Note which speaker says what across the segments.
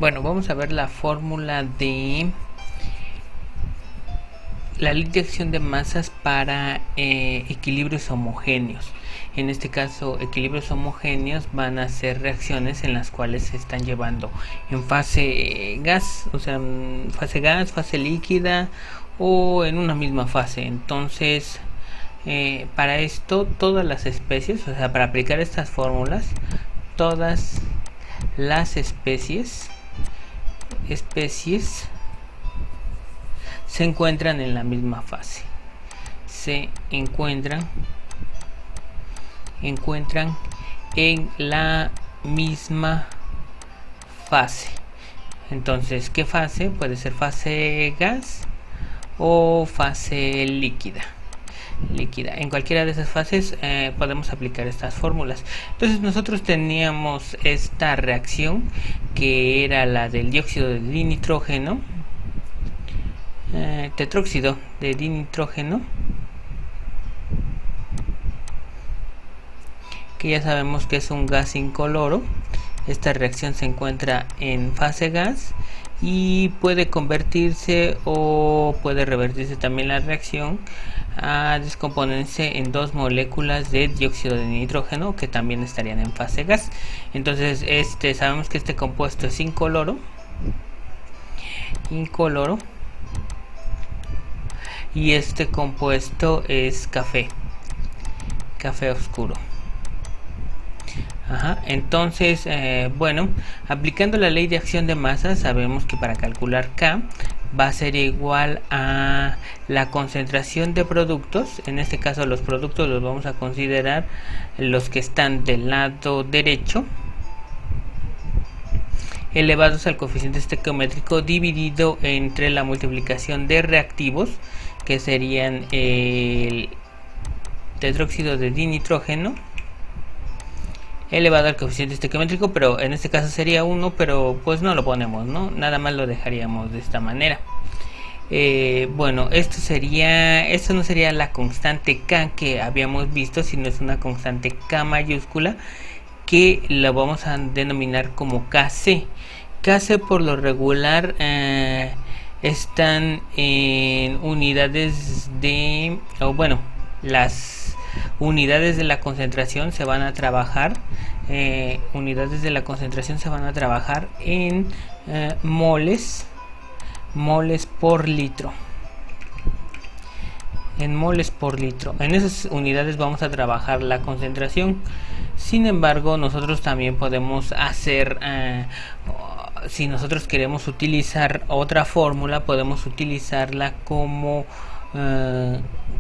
Speaker 1: Bueno, vamos a ver la fórmula de la ley de acción de masas para equilibrios homogéneos. En este caso, equilibrios homogéneos van a ser reacciones en las cuales se están llevando en fase gas, o sea, fase gas, fase líquida o en una misma fase. Entonces, para esto, todas las especies, o sea, para aplicar estas fórmulas, todas las especies se encuentran en la misma fase. Se encuentran en la misma fase. Entonces, ¿qué fase? Puede ser fase gas o fase líquida. En cualquiera de esas fases podemos aplicar estas fórmulas. Entonces nosotros teníamos esta reacción que era la del dióxido de dinitrógeno, tetróxido de dinitrógeno, que ya sabemos que es un gas incoloro. Esta reacción se encuentra en fase gas y puede convertirse o puede revertirse también la reacción a descomponerse en dos moléculas de dióxido de nitrógeno que también estarían en fase gas. Entonces sabemos que este compuesto es incoloro y este compuesto es café oscuro. Entonces, bueno, aplicando la ley de acción de masa, sabemos que para calcular K va a ser igual a la concentración de productos. En este caso los productos los vamos a considerar los que están del lado derecho, elevados al coeficiente estequiométrico dividido entre la multiplicación de reactivos, que serían el tetróxido de dinitrógeno elevado al coeficiente estequiométrico, pero en este caso sería 1, pero pues no lo ponemos, ¿no? Nada más lo dejaríamos de esta manera. Bueno, esto no sería la constante K que habíamos visto, sino es una constante K mayúscula que la vamos a denominar como KC. KC por lo regular están en unidades de, o bueno, las unidades de la concentración se van a trabajar en moles por litro. En esas unidades vamos a trabajar la concentración. Sin embargo, nosotros también podemos hacer, si nosotros queremos utilizar otra fórmula, podemos utilizarla como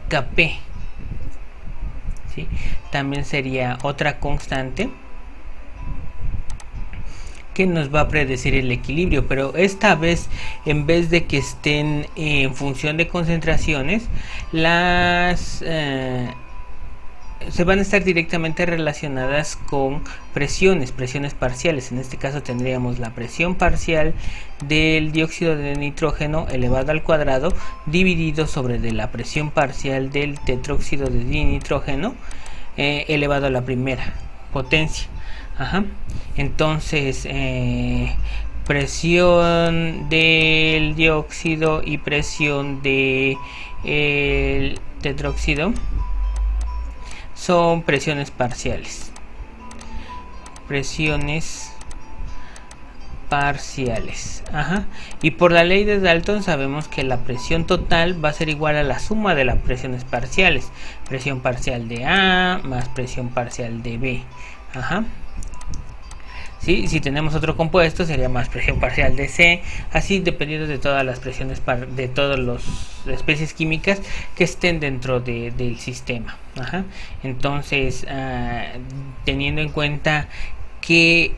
Speaker 1: Kp. ¿Sí? También sería otra constante que nos va a predecir el equilibrio, pero esta vez, en vez de que estén en función de concentraciones, se van a estar directamente relacionadas con presiones parciales. En este caso tendríamos la presión parcial del dióxido de nitrógeno elevado al cuadrado dividido sobre de la presión parcial del tetróxido de dinitrógeno elevado a la primera potencia. Entonces, presión del dióxido y presión del tetróxido son presiones parciales. Y por la ley de Dalton sabemos que la presión total va a ser igual a la suma de las presiones parciales. Presión parcial de A más presión parcial de B. ¿Sí? Si tenemos otro compuesto sería más presión parcial de C, así dependiendo de todas las presiones de todas las especies químicas que estén dentro del sistema. Entonces, teniendo en cuenta que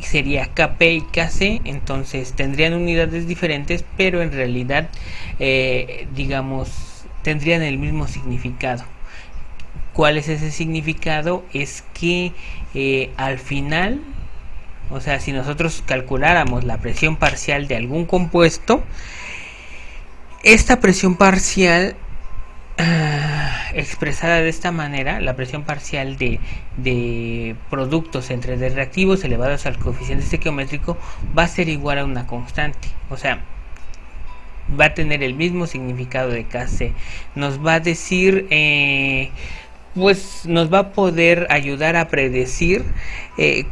Speaker 1: sería Kp y Kc, entonces tendrían unidades diferentes, pero en realidad tendrían el mismo significado. ¿Cuál es ese significado? Es que al final, o sea, si nosotros calculáramos la presión parcial de algún compuesto, esta presión parcial expresada de esta manera, la presión parcial de productos entre de reactivos elevados al coeficiente estequiométrico va a ser igual a una constante. O sea, va a tener el mismo significado de Kc. Nos va a decir, pues nos va a poder ayudar a predecir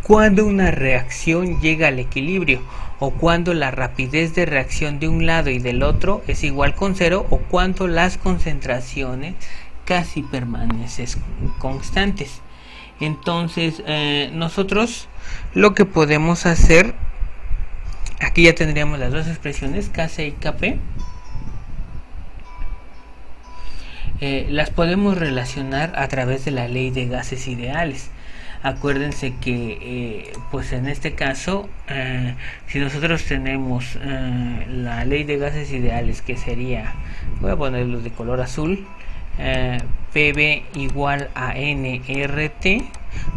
Speaker 1: cuando una reacción llega al equilibrio, o cuando la rapidez de reacción de un lado y del otro es igual con cero, o cuando las concentraciones casi permanecen constantes. Entonces nosotros lo que podemos hacer, aquí ya tendríamos las dos expresiones, Kc y Kp. Las podemos relacionar a través de la ley de gases ideales. Acuérdense que pues en este caso, si nosotros tenemos la ley de gases ideales, que sería, voy a ponerlo de color azul, Pb igual a nRT,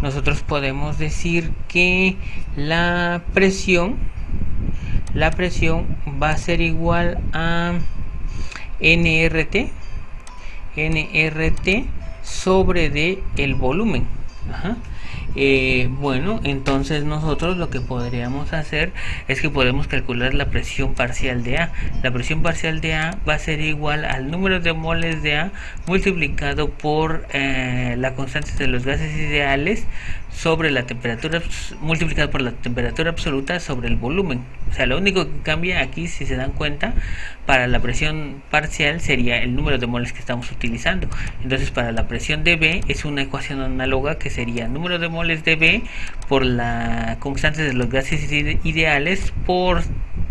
Speaker 1: nosotros podemos decir que la presión va a ser igual a nRT sobre de el volumen. Ajá. Bueno, entonces nosotros lo que podríamos hacer es que podemos calcular la presión parcial de A. La presión parcial de A va a ser igual al número de moles de A multiplicado por la constante de los gases ideales sobre la temperatura, multiplicado por la temperatura absoluta sobre el volumen. O sea, lo único que cambia aquí, si se dan cuenta, para la presión parcial sería el número de moles que estamos utilizando. Entonces, para la presión de B es una ecuación análoga que sería número de moles de B por la constante de los gases ideales por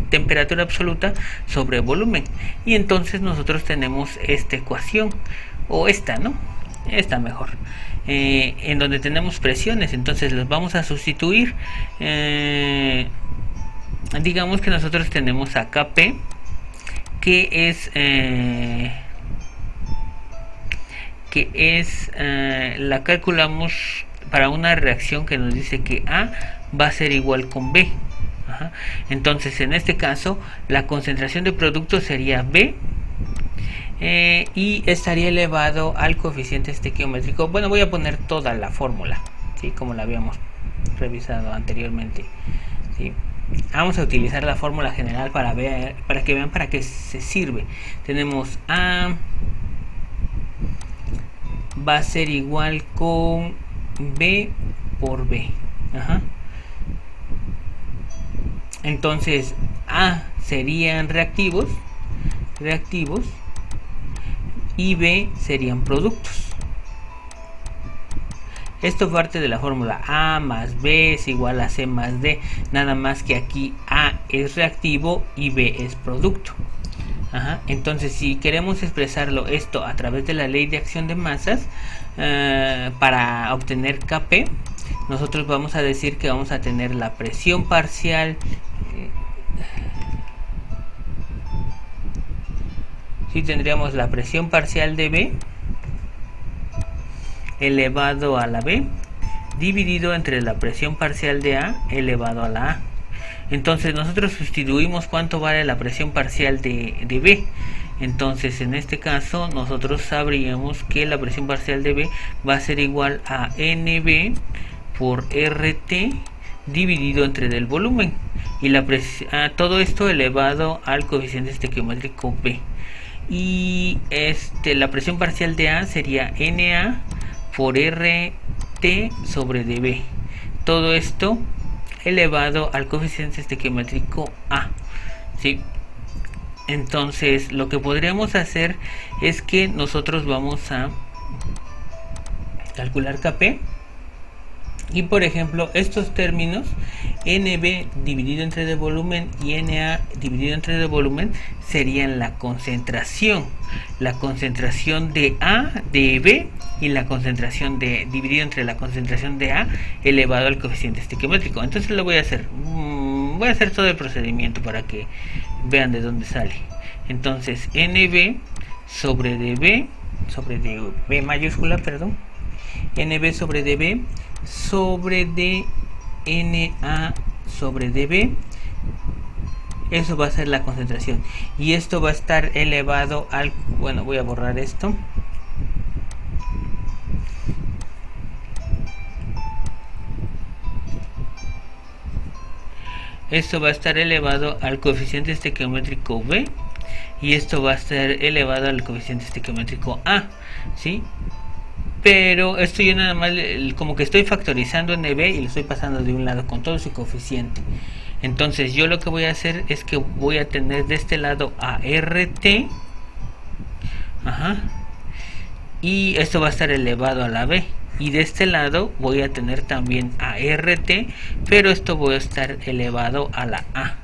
Speaker 1: temperatura absoluta sobre volumen. Y entonces nosotros tenemos esta ecuación, o esta, ¿no? Esta mejor. En donde tenemos presiones, entonces los vamos a sustituir. Digamos que nosotros tenemos a Kp, que es la calculamos para una reacción que nos dice que A va a ser igual con B. Ajá. Entonces en este caso la concentración de producto sería B, y estaría elevado al coeficiente estequiométrico. Bueno, voy a poner toda la fórmula, ¿sí? Como la habíamos revisado anteriormente, ¿sí? Vamos a utilizar la fórmula general para que vean para qué se sirve. Tenemos A va a ser igual con B por B. Ajá. Entonces A serían reactivos y B serían productos. Esto parte de la fórmula A más B es igual a C más D, nada más que aquí A es reactivo y B es producto. Ajá. Entonces, si queremos expresarlo esto a través de la ley de acción de masas, para obtener Kp, nosotros vamos a decir que vamos a tener la presión parcial, si tendríamos la presión parcial de B elevado a la B dividido entre la presión parcial de A elevado a la A. Entonces nosotros sustituimos cuánto vale la presión parcial de B. Entonces en este caso nosotros sabríamos que la presión parcial de B va a ser igual a NB por RT dividido entre del volumen, y todo esto elevado al coeficiente estequiométrico B. Y la presión parcial de A sería NA por RT sobre dB. Todo esto elevado al coeficiente estequiométrico A, ¿sí? Entonces lo que podríamos hacer es que nosotros vamos a calcular Kp, y por ejemplo estos términos NB dividido entre de volumen y NA dividido entre de volumen serían la concentración de A de B y la concentración dividido entre la concentración de A elevado al coeficiente estequiométrico. Entonces lo voy a hacer todo el procedimiento para que vean de dónde sale. Entonces NB sobre dB sobre dB mayúscula, perdón, NB sobre dB sobre dNA sobre dB, eso va a ser la concentración, y esto va a estar elevado al, bueno, voy a borrar esto, esto va a estar elevado al coeficiente estequiométrico B, y esto va a estar elevado al coeficiente estequiométrico A, ¿sí? Pero esto yo nada más como que estoy factorizando en B y lo estoy pasando de un lado con todo su coeficiente. Entonces yo lo que voy a hacer es que voy a tener de este lado a RT, y esto va a estar elevado a la B, y de este lado voy a tener también a RT, pero esto voy a estar elevado a la A.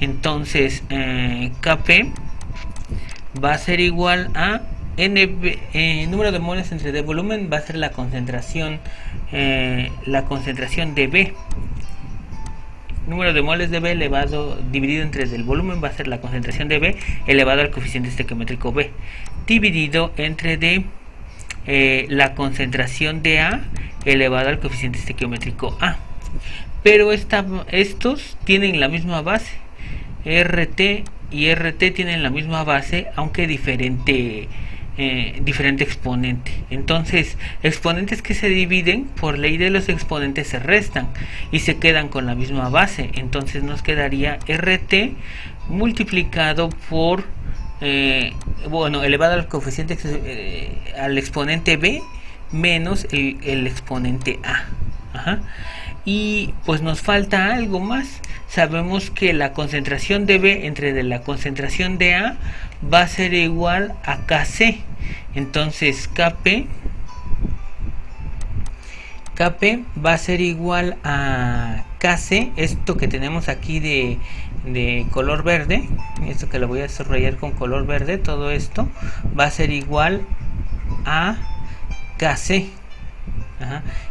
Speaker 1: Entonces Kp va a ser igual a número de moles entre D volumen, va a ser la concentración de B. Número de moles de B elevado dividido entre del volumen va a ser la concentración de B elevado al coeficiente estequiométrico B, dividido entre D la concentración de A elevado al coeficiente estequiométrico A. Pero estos tienen la misma base, RT y RT tienen la misma base, aunque diferente exponente. Entonces, exponentes que se dividen, por ley de los exponentes se restan y se quedan con la misma base. Entonces nos quedaría RT multiplicado por elevado al coeficiente al exponente B menos el exponente A. Y pues nos falta algo más. Sabemos que la concentración de B entre de la concentración de A va a ser igual a Kc. Entonces Kp va a ser igual a Kc, esto que tenemos aquí de color verde, esto que lo voy a desarrollar con color verde, todo esto va a ser igual a Kc.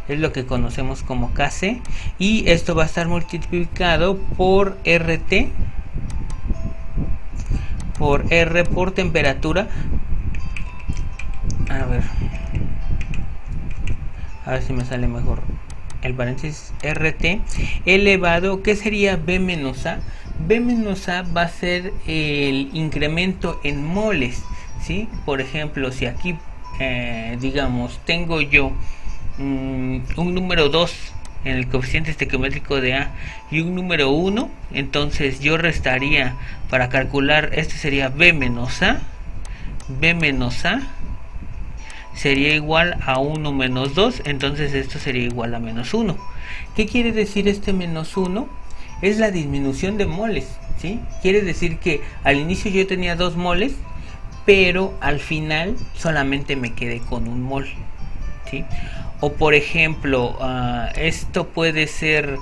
Speaker 1: Es lo que conocemos como Kc, y esto va a estar multiplicado por RT por R por temperatura. A ver si me sale mejor el paréntesis, RT elevado, ¿qué sería B menos A? B menos A va a ser el incremento en moles, ¿sí? Por ejemplo, si aquí digamos tengo yo un número 2 en el coeficiente estequiométrico de A y un número 1, entonces yo restaría para calcular, este sería B menos A sería igual a 1 menos 2, entonces esto sería igual a menos 1. ¿Qué quiere decir este menos 1? Es la disminución de moles, ¿sí? Quiere decir que al inicio yo tenía 2 moles, pero al final solamente me quedé con un mol, ¿sí? O por ejemplo, esto puede ser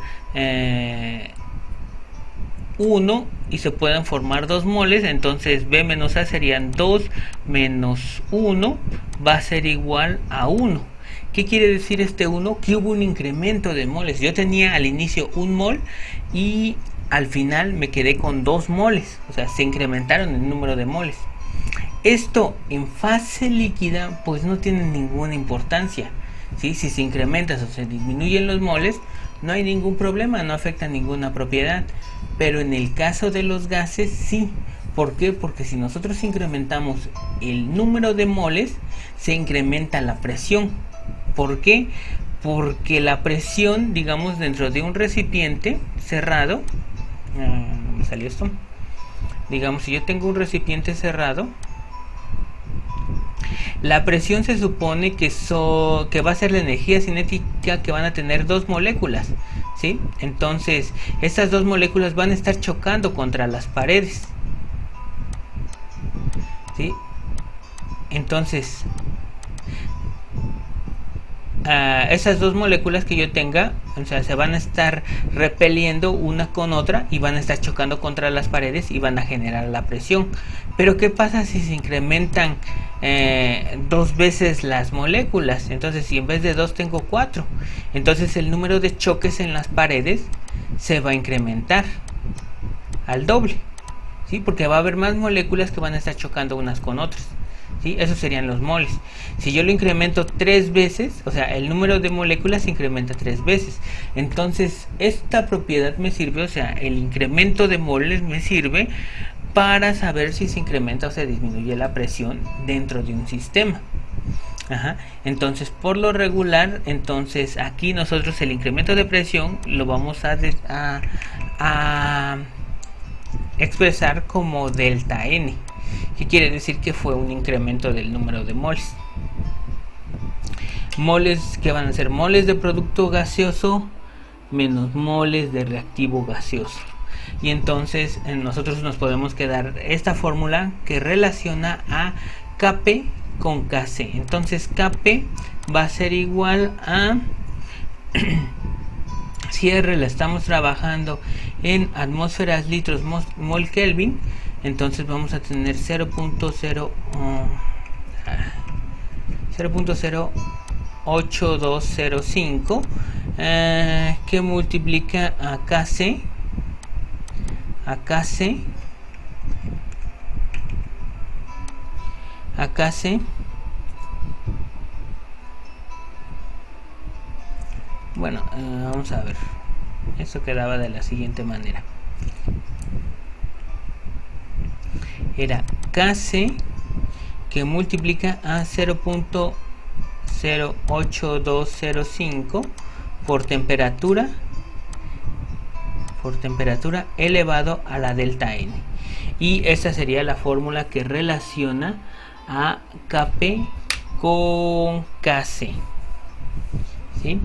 Speaker 1: 1 y se pueden formar 2 moles, entonces B menos A serían 2 menos 1 va a ser igual a 1. ¿Qué quiere decir este 1? Que hubo un incremento de moles. Yo tenía al inicio 1 mol y al final me quedé con 2 moles, o sea, se incrementaron el número de moles. Esto en fase líquida pues no tiene ninguna importancia, ¿sí? Si se incrementan o se disminuyen los moles no hay ningún problema, no afecta ninguna propiedad, pero en el caso de los gases sí. ¿Por qué? Porque si nosotros incrementamos el número de moles se incrementa la presión. ¿Por qué? Porque la presión, digamos, dentro de un recipiente cerrado, me salió esto, digamos, si yo tengo un recipiente cerrado, la presión se supone que va a ser la energía cinética que van a tener dos moléculas, ¿sí? Entonces, estas dos moléculas van a estar chocando contra las paredes, ¿sí? Entonces, esas dos moléculas que yo tenga, o sea, se van a estar repeliendo una con otra y van a estar chocando contra las paredes y van a generar la presión. Pero ¿qué pasa si se incrementan 2 veces las moléculas? Entonces, si en vez de 2 tengo 4, entonces el número de choques en las paredes se va a incrementar al doble, ¿sí? Porque va a haber más moléculas que van a estar chocando unas con otras, ¿sí? Esos serían los moles. Si yo lo incremento 3 veces, o sea, el número de moléculas se incrementa 3 veces. Entonces, esta propiedad me sirve, o sea, el incremento de moles me sirve para saber si se incrementa o se disminuye la presión dentro de un sistema. Entonces, por lo regular, entonces aquí nosotros el incremento de presión lo vamos a a expresar como delta N, que quiere decir que fue un incremento del número de moles. Moles que van a ser moles de producto gaseoso menos moles de reactivo gaseoso. Y entonces nosotros nos podemos quedar esta fórmula que relaciona a Kp con Kc. Entonces Kp va a ser igual a si R la estamos trabajando en atmósferas, litros, mol Kelvin, entonces vamos a tener 0.08205 que multiplica a Kc bueno, vamos a ver, eso quedaba de la siguiente manera, era Kc que multiplica a 0.08205 por temperatura elevado a la delta N, y esta sería la fórmula que relaciona a Kp con Kc, ¿sí?